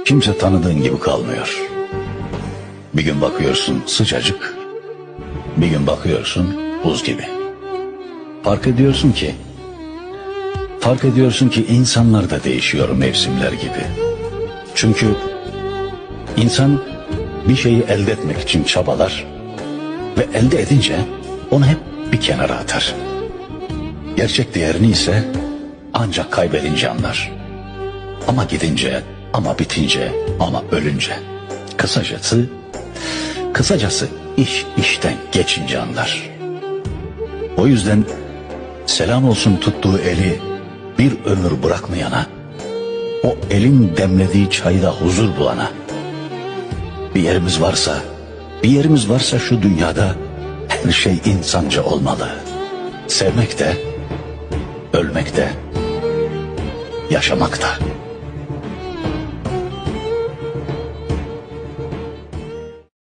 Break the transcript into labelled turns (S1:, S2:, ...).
S1: kimse tanıdığın gibi kalmıyor. Bir gün bakıyorsun sıcacık, bir gün bakıyorsun buz gibi. Fark ediyorsun ki insanlar da değişiyor mevsimler gibi. Çünkü insan bir şeyi elde etmek için çabalar ve elde edince onu hep bir kenara atar. Gerçek değerini ise ancak kaybedince anlar. Ama gidince, ama bitince, ama ölünce. Kısacası iş işten geçince anlar. O yüzden selam olsun tuttuğu eli bir ömür bırakmayana, o elin demlediği çayda huzur bulana. Bir yerimiz varsa şu dünyada her şey insanca olmalı. Sevmek de, ölmek de, yaşamak da.